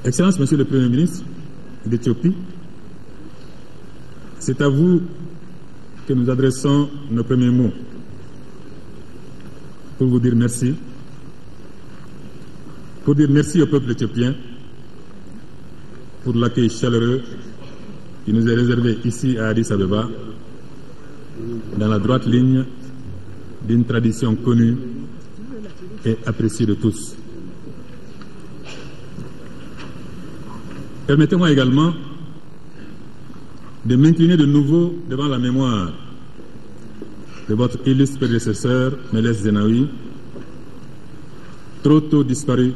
Excellence, Monsieur le Premier ministre d'Éthiopie, c'est à vous que nous adressons nos premiers mots pour vous dire merci, pour dire merci au peuple éthiopien pour l'accueil chaleureux qui nous est réservé ici à Addis Abeba, dans la droite ligne d'une tradition connue et appréciée de tous. Permettez-moi également de m'incliner de nouveau devant la mémoire de votre illustre prédécesseur, Meles Zenawi, trop tôt disparu,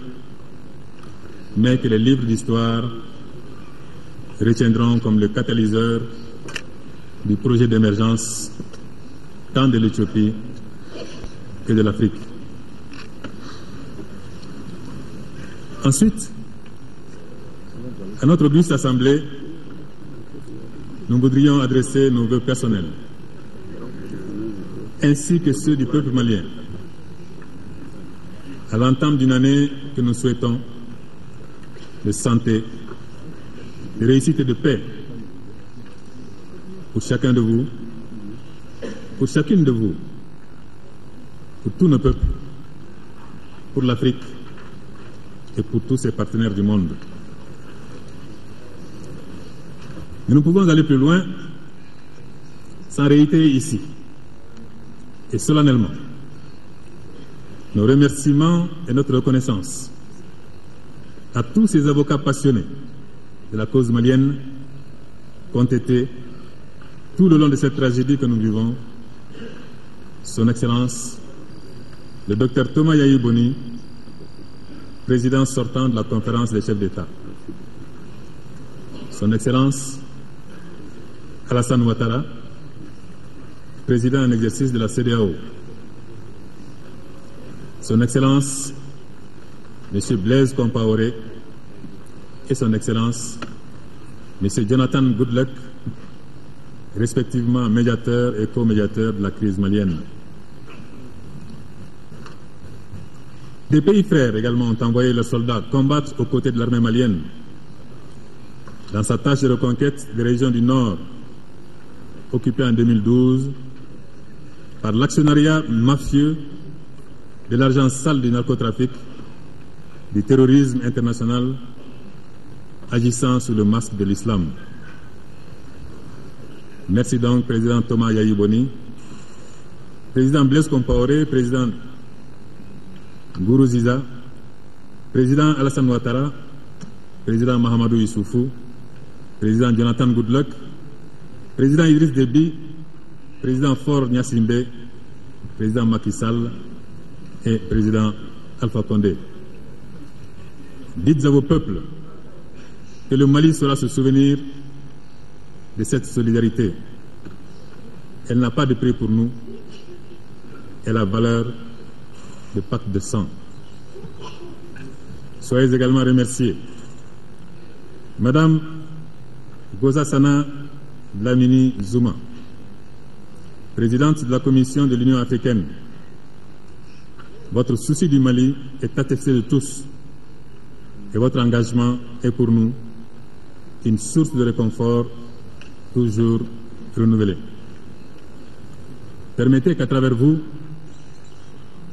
mais que les livres d'histoire retiendront comme le catalyseur du projet d'émergence tant de l'Éthiopie que de l'Afrique. Ensuite, à notre auguste assemblée, nous voudrions adresser nos vœux personnels, ainsi que ceux du peuple malien, à l'entame d'une année que nous souhaitons de santé, de réussite et de paix pour chacun de vous, pour chacune de vous, pour tous nos peuples, pour l'Afrique et pour tous ses partenaires du monde. Mais nous pouvons aller plus loin sans réitérer ici et solennellement nos remerciements et notre reconnaissance à tous ces avocats passionnés de la cause malienne qui ont été tout le long de cette tragédie que nous vivons, Son Excellence le Dr Thomas Yayi Boni, président sortant de la conférence des chefs d'État, Son Excellence Alassane Ouattara, président en exercice de la CEDEAO, Son Excellence M. Blaise Compaoré et Son Excellence M. Jonathan Goodluck, respectivement médiateur et co-médiateur de la crise malienne. Des pays frères également ont envoyé leurs soldats combattre aux côtés de l'armée malienne dans sa tâche de reconquête des régions du Nord occupées en 2012 par l'actionnariat mafieux de l'argent sale du narcotrafic, du terrorisme international agissant sous le masque de l'islam. Merci donc, Président Thomas Yayi Boni, Président Blaise Compaoré, Président Gourouziza, Président Alassane Ouattara, Président Mahamadou Issoufou, Président Jonathan Goodluck, Président Idriss Déby, Président Faure Gnassingbé, Président Macky Sall et Président Alpha Condé. Dites à vos peuples que le Mali saura se souvenir de cette solidarité. Elle n'a pas de prix pour nous. Elle a valeur de pacte de sang. Soyez également remerciés. Madame Gozasana Dlamini Zuma, présidente de la Commission de l'Union africaine, votre souci du Mali est attesté de tous et votre engagement est pour nous une source de réconfort toujours renouvelée. Permettez qu'à travers vous,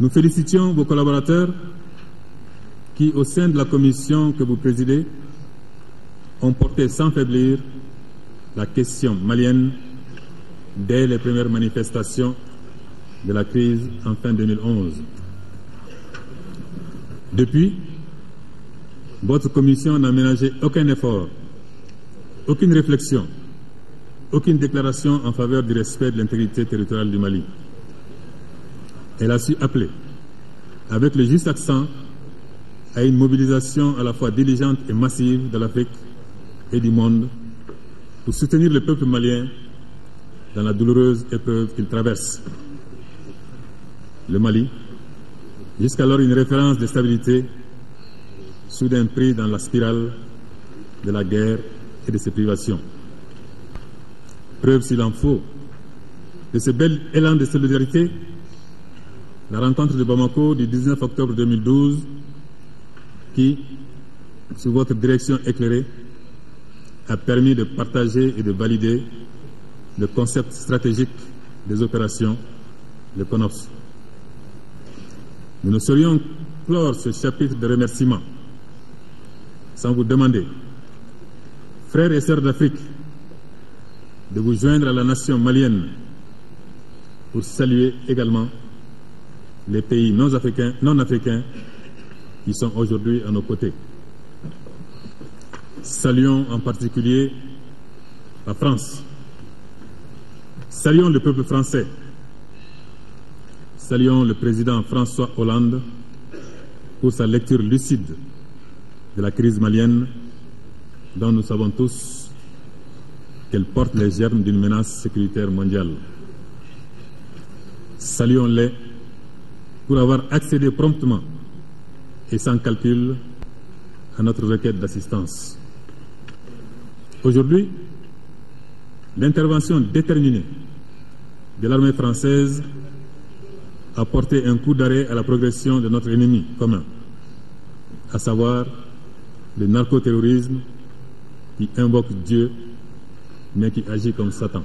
nous félicitions vos collaborateurs qui, au sein de la commission que vous présidez, ont porté sans faiblir la question malienne dès les premières manifestations de la crise en fin 2011. Depuis, votre commission n'a ménagé aucun effort, aucune réflexion, aucune déclaration en faveur du respect de l'intégrité territoriale du Mali. Elle a su appeler, avec le juste accent, à une mobilisation à la fois diligente et massive de l'Afrique et du monde pour soutenir le peuple malien dans la douloureuse épreuve qu'il traverse. Le Mali, jusqu'alors une référence de stabilité, soudain pris dans la spirale de la guerre et de ses privations. Preuve, s'il en faut, de ce bel élan de solidarité, la rencontre de Bamako du 19 octobre 2012 qui, sous votre direction éclairée, a permis de partager et de valider le concept stratégique des opérations, le CONOPS. Nous ne saurions clore ce chapitre de remerciements sans vous demander, frères et sœurs d'Afrique, de vous joindre à la nation malienne pour saluer également les pays non africains qui sont aujourd'hui à nos côtés. Saluons en particulier la France. Saluons le peuple français. Saluons le président François Hollande pour sa lecture lucide de la crise malienne dont nous savons tous qu'elle porte les germes d'une menace sécuritaire mondiale. Saluons-les pour avoir accédé promptement et sans calcul à notre requête d'assistance. Aujourd'hui, l'intervention déterminée de l'armée française a porté un coup d'arrêt à la progression de notre ennemi commun, à savoir le narcoterrorisme qui invoque Dieu mais qui agit comme Satan.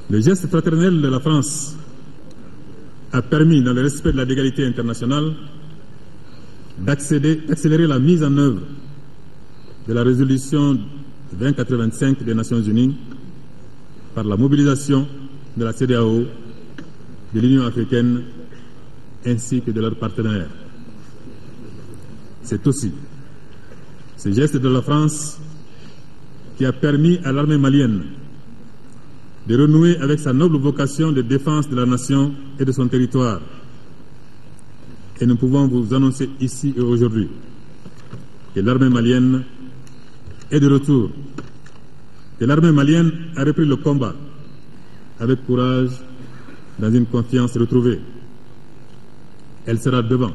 Le geste fraternel de la France a permis, dans le respect de la légalité internationale, d'accélérer la mise en œuvre de la résolution 2085 des Nations Unies par la mobilisation de la CEDEAO, de l'Union africaine ainsi que de leurs partenaires. C'est aussi ce geste de la France qui a permis à l'armée malienne de renouer avec sa noble vocation de défense de la nation et de son territoire. Et nous pouvons vous annoncer ici et aujourd'hui que l'armée malienne est de retour, que l'armée malienne a repris le combat avec courage, dans une confiance retrouvée. Elle sera devant.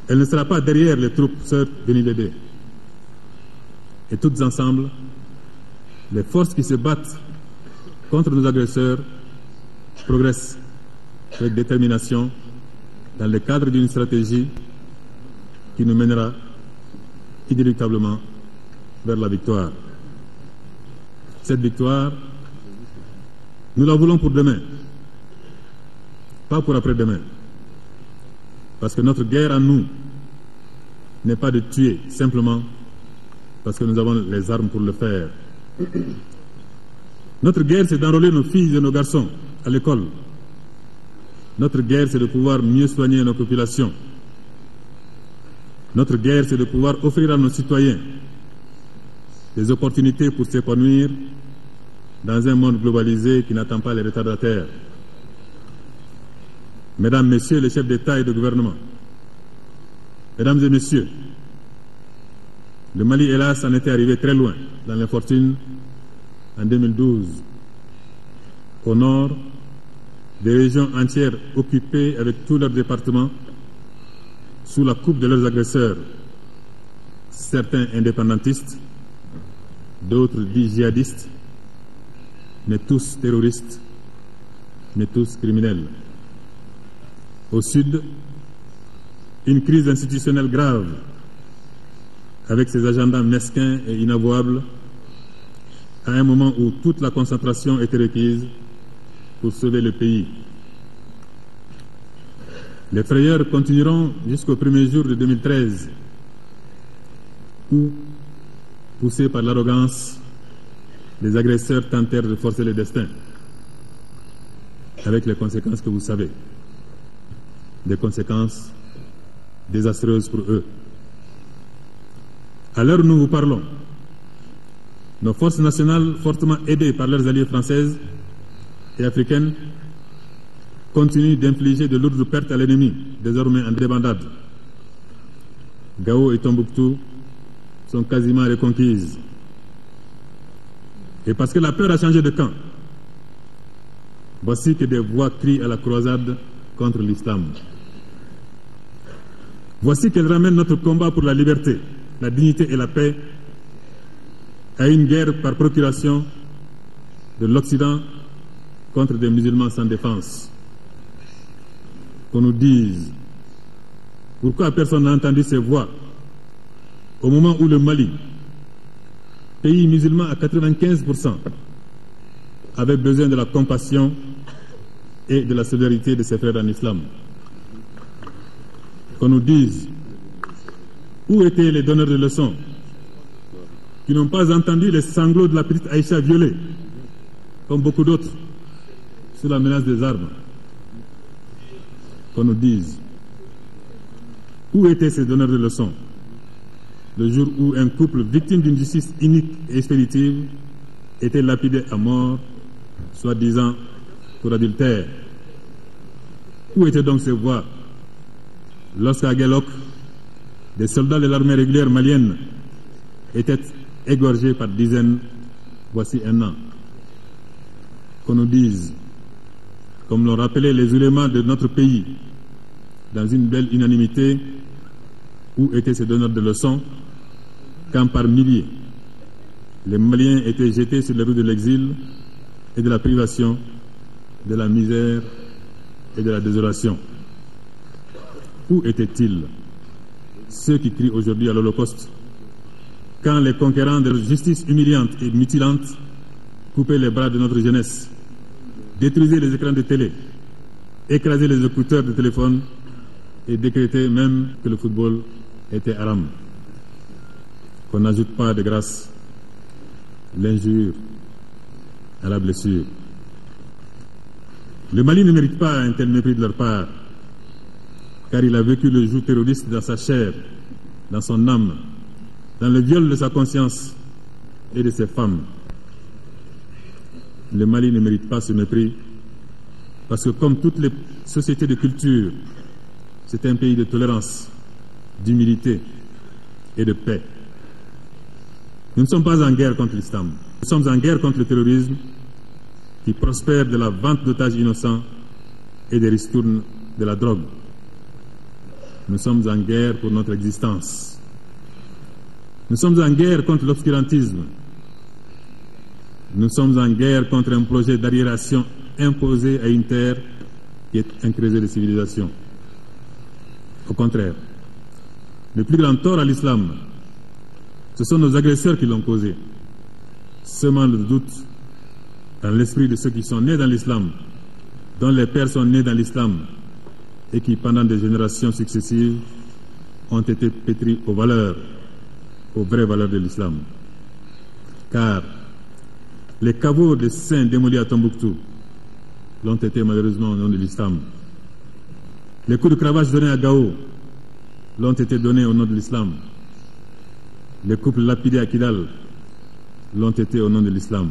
Elle ne sera pas derrière les troupes sœurs venues l'aider. Et toutes ensemble, les forces qui se battent contre nos agresseurs progressent avec détermination dans le cadre d'une stratégie qui nous mènera inéluctablement vers la victoire. Cette victoire, nous la voulons pour demain, pas pour après-demain. Parce que notre guerre à nous n'est pas de tuer simplement parce que nous avons les armes pour le faire. Notre guerre, c'est d'enrôler nos filles et nos garçons à l'école. Notre guerre, c'est de pouvoir mieux soigner nos populations. Notre guerre, c'est de pouvoir offrir à nos citoyens des opportunités pour s'épanouir dans un monde globalisé qui n'attend pas les retardataires. Mesdames, Messieurs les chefs d'État et de gouvernement, Mesdames et Messieurs, le Mali, hélas, en était arrivé très loin dans l'infortune en 2012. Au nord, des régions entières occupées avec tous leurs départements sous la coupe de leurs agresseurs, certains indépendantistes, d'autres dits djihadistes, mais tous terroristes, mais tous criminels. Au sud, une crise institutionnelle grave, avec ses agendas mesquins et inavouables, à un moment où toute la concentration était requise pour sauver le pays. Les frayeurs continueront jusqu'au premier jour de 2013, où, poussés par l'arrogance, les agresseurs tentèrent de forcer le destin, avec les conséquences que vous savez, des conséquences désastreuses pour eux. À l'heure où nous vous parlons, nos forces nationales, fortement aidées par leurs alliés françaises et africaines, continuent d'infliger de lourdes pertes à l'ennemi, désormais en débandade. Gao et Tombouctou sont quasiment reconquises. Et parce que la peur a changé de camp, voici que des voix crient à la croisade contre l'islam. Voici qu'elle ramène notre combat pour la liberté, la dignité et la paix à une guerre par procuration de l'Occident contre des musulmans sans défense. Qu'on nous dise pourquoi personne n'a entendu ces voix au moment où le Mali, pays musulman à 95%, avait besoin de la compassion et de la solidarité de ses frères en islam. Qu'on nous dise où étaient les donneurs de leçons qui n'ont pas entendu les sanglots de la petite Aïcha violée, comme beaucoup d'autres, sous la menace des armes. Qu'on nous dise où étaient ces donneurs de leçons le jour où un couple victime d'une justice inique et expéditive était lapidé à mort, soi-disant pour adultère. Où étaient donc ces voix lorsqu'à Guelok, des soldats de l'armée régulière malienne étaient égorgés par dizaines voici un an? Qu'on nous dise, comme l'ont rappelé les ulémas de notre pays, dans une belle unanimité, où étaient ces donneurs de leçons, quand par milliers, les Maliens étaient jetés sur les rues de l'exil et de la privation, de la misère et de la désolation. Où étaient-ils, ceux qui crient aujourd'hui à l'Holocauste, quand les conquérants de la justice humiliante et mutilante coupaient les bras de notre jeunesse, détruisaient les écrans de télé, écrasaient les écouteurs de téléphone et décrétaient même que le football était haram? Qu'on n'ajoute pas de grâce l'injure à la blessure. Le Mali ne mérite pas un tel mépris de leur part, car il a vécu le joug terroriste dans sa chair, dans son âme, dans le viol de sa conscience et de ses femmes. Le Mali ne mérite pas ce mépris, parce que comme toutes les sociétés de culture, c'est un pays de tolérance, d'humilité et de paix. Nous ne sommes pas en guerre contre l'islam. Nous sommes en guerre contre le terrorisme qui prospère de la vente d'otages innocents et des ristournes de la drogue. Nous sommes en guerre pour notre existence. Nous sommes en guerre contre l'obscurantisme. Nous sommes en guerre contre un projet d'arriération imposé à une terre qui est un creuset de civilisation. Au contraire, le plus grand tort à l'islam, ce sont nos agresseurs qui l'ont causé, semant le doute dans l'esprit de ceux qui sont nés dans l'islam, dont les pères sont nés dans l'islam, et qui, pendant des générations successives, ont été pétris aux valeurs, aux vraies valeurs de l'islam. Car les caveaux des saints démolis à Tombouctou l'ont été malheureusement au nom de l'islam. Les coups de cravache donnés à Gao l'ont été donnés au nom de l'islam. Les couples lapidés à Kidal l'ont été au nom de l'islam.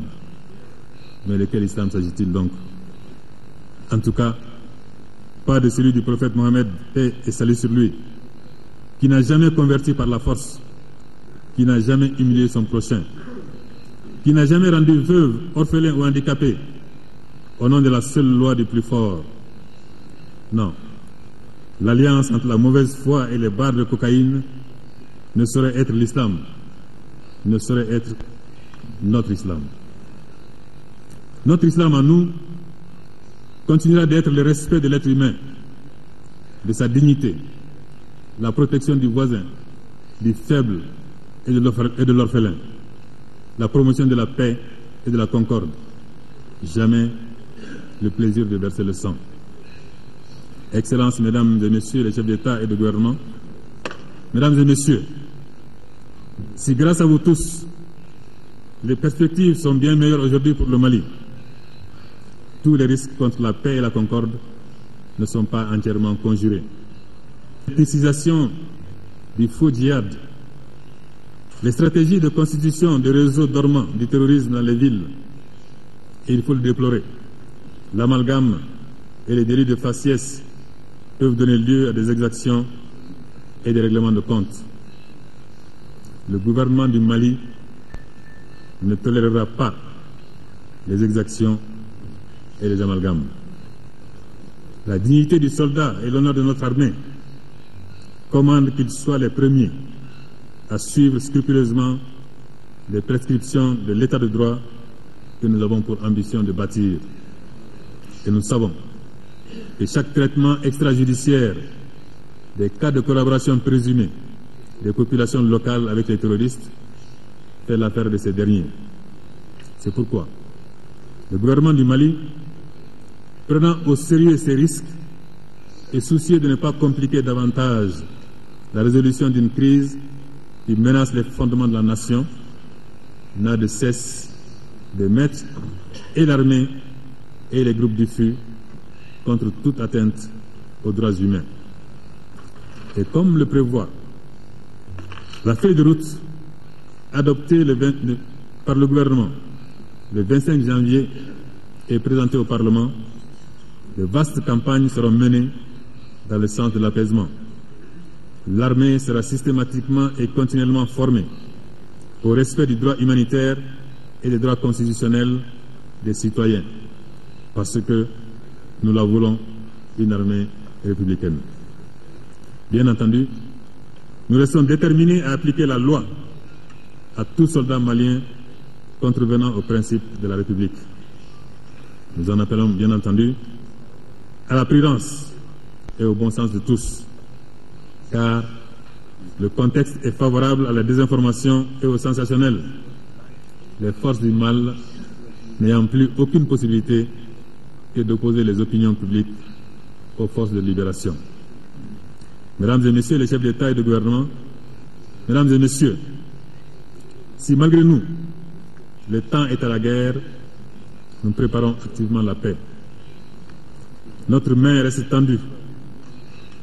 Mais de quel islam s'agit-il donc? En tout cas, pas de celui du prophète Mohammed, paix et salut sur lui, qui n'a jamais converti par la force, qui n'a jamais humilié son prochain, qui n'a jamais rendu veuve, orphelin ou handicapé au nom de la seule loi du plus fort. Non. L'alliance entre la mauvaise foi et les barres de cocaïne ne saurait être l'islam, ne saurait être notre islam. Notre islam à nous continuera d'être le respect de l'être humain, de sa dignité, la protection du voisin, du faible et de l'orphelin, la promotion de la paix et de la concorde. Jamais le plaisir de verser le sang. Excellences, Mesdames et Messieurs les chefs d'État et de gouvernement, Mesdames et Messieurs, si grâce à vous tous, les perspectives sont bien meilleures aujourd'hui pour le Mali, tous les risques contre la paix et la concorde ne sont pas entièrement conjurés. L'ethnicisation du faux djihad, les stratégies de constitution de réseaux dormants du terrorisme dans les villes, et il faut le déplorer, l'amalgame et les délits de faciès peuvent donner lieu à des exactions et des règlements de compte. Le gouvernement du Mali ne tolérera pas les exactions et les amalgames. La dignité du soldat et l'honneur de notre armée commandent qu'ils soient les premiers à suivre scrupuleusement les prescriptions de l'état de droit que nous avons pour ambition de bâtir. Et nous savons que chaque traitement extrajudiciaire des cas de collaboration présumés des populations locales avec les terroristes fait l'affaire de ces derniers. C'est pourquoi le gouvernement du Mali, prenant au sérieux ces risques et soucieux de ne pas compliquer davantage la résolution d'une crise qui menace les fondements de la nation, n'a de cesse de mettre et l'armée et les groupes diffus contre toute atteinte aux droits humains. Et comme le prévoit la feuille de route adoptée par le gouvernement le 25 janvier et présentée au Parlement, de vastes campagnes seront menées dans le sens de l'apaisement. L'armée sera systématiquement et continuellement formée au respect du droit humanitaire et des droits constitutionnels des citoyens, parce que nous la voulons une armée républicaine. Bien entendu, nous restons déterminés à appliquer la loi à tout soldat malien contrevenant aux principes de la République. Nous en appelons bien entendu à la prudence et au bon sens de tous, car le contexte est favorable à la désinformation et au sensationnel, les forces du mal n'ayant plus aucune possibilité que d'opposer les opinions publiques aux forces de libération. Mesdames et messieurs les chefs d'État et de gouvernement, mesdames et messieurs, si malgré nous, le temps est à la guerre, nous préparons activement la paix. Notre main reste tendue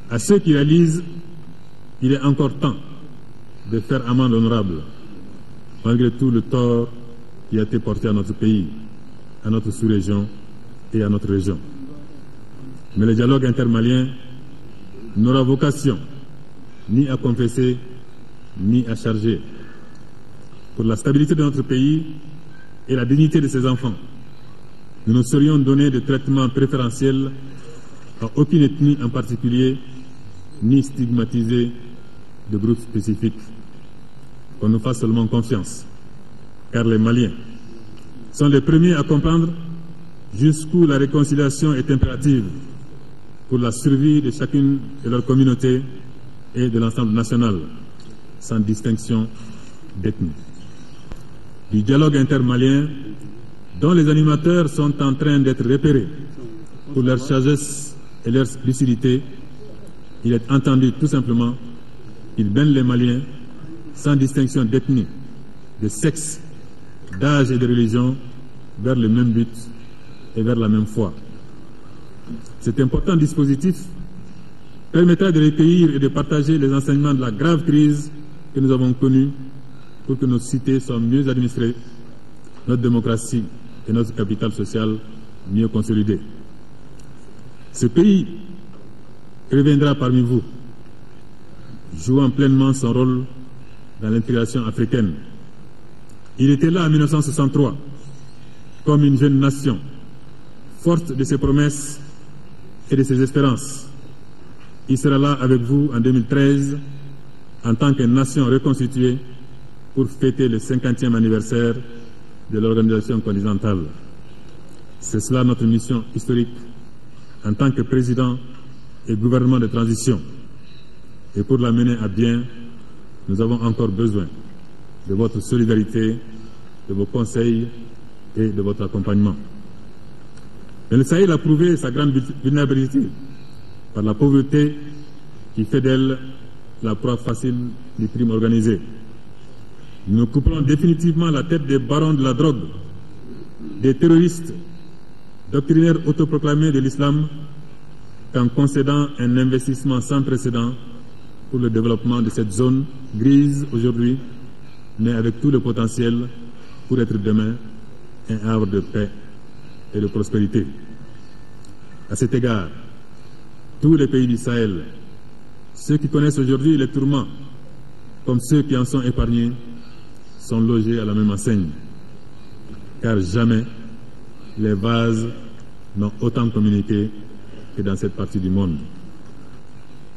à ceux qui réalisent qu'il est encore temps de faire amende honorable, malgré tout le tort qui a été porté à notre pays, à notre sous-région et à notre région. Mais le dialogue intermalien n'aura vocation ni à confesser, ni à charger. Pour la stabilité de notre pays et la dignité de ses enfants, nous ne saurions donner de traitement préférentiel à aucune ethnie en particulier, ni stigmatiser de groupes spécifiques. Qu'on nous fasse seulement confiance, car les Maliens sont les premiers à comprendre jusqu'où la réconciliation est impérative pour la survie de chacune de leurs communautés et de l'ensemble national, sans distinction d'ethnie. Du dialogue intermalien, dont les animateurs sont en train d'être repérés pour leur sagesse et leur lucidité, il est entendu tout simplement qu'ils mènent les Maliens, sans distinction d'ethnie, de sexe, d'âge et de religion, vers le même but et vers la même foi. Cet important dispositif permettra de recueillir et de partager les enseignements de la grave crise que nous avons connue pour que nos cités soient mieux administrées, notre démocratie et notre capital social mieux consolidés. Ce pays reviendra parmi vous, jouant pleinement son rôle dans l'intégration africaine. Il était là en 1963, comme une jeune nation, forte de ses promesses et de ses espérances. Il sera là avec vous en 2013, en tant que nation reconstituée, pour fêter le 50e anniversaire de l'organisation continentale. C'est cela notre mission historique en tant que président et gouvernement de transition. Et pour la mener à bien, nous avons encore besoin de votre solidarité, de vos conseils et de votre accompagnement. Mais le Sahel a prouvé sa grande vulnérabilité par la pauvreté qui fait d'elle la proie facile du crime organisé. Nous couperons définitivement la tête des barons de la drogue, des terroristes, doctrinaires autoproclamés de l'islam, qu'en concédant un investissement sans précédent pour le développement de cette zone grise aujourd'hui, mais avec tout le potentiel pour être demain un havre de paix et de prospérité. À cet égard, tous les pays du Sahel, ceux qui connaissent aujourd'hui les tourments, comme ceux qui en sont épargnés, sont logés à la même enseigne. Car jamais les vases n'ont autant communiqué que dans cette partie du monde.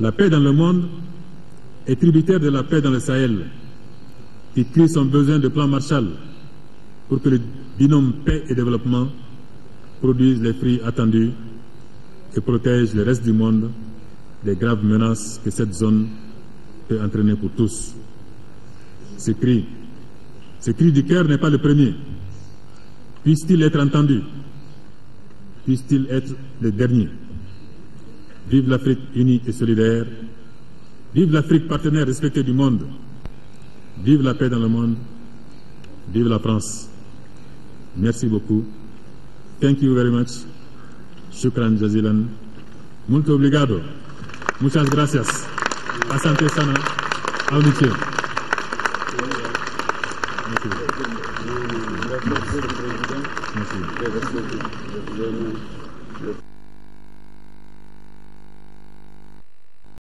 La paix dans le monde est tributaire de la paix dans le Sahel, qui crie son besoin de plan Marshall pour que le binôme paix et développement produise les fruits attendus et protège le reste du monde des graves menaces que cette zone peut entraîner pour tous. Ce cri du cœur n'est pas le premier. Puisse-t-il être entendu? Puisse-t-il être le dernier? Vive l'Afrique unie et solidaire. Vive l'Afrique partenaire respectée du monde. Vive la paix dans le monde. Vive la France. Merci beaucoup. Thank you very much. Shukran jazilan. Muito obrigado. Muchas gracias. Asante sana. Auniche. Merci.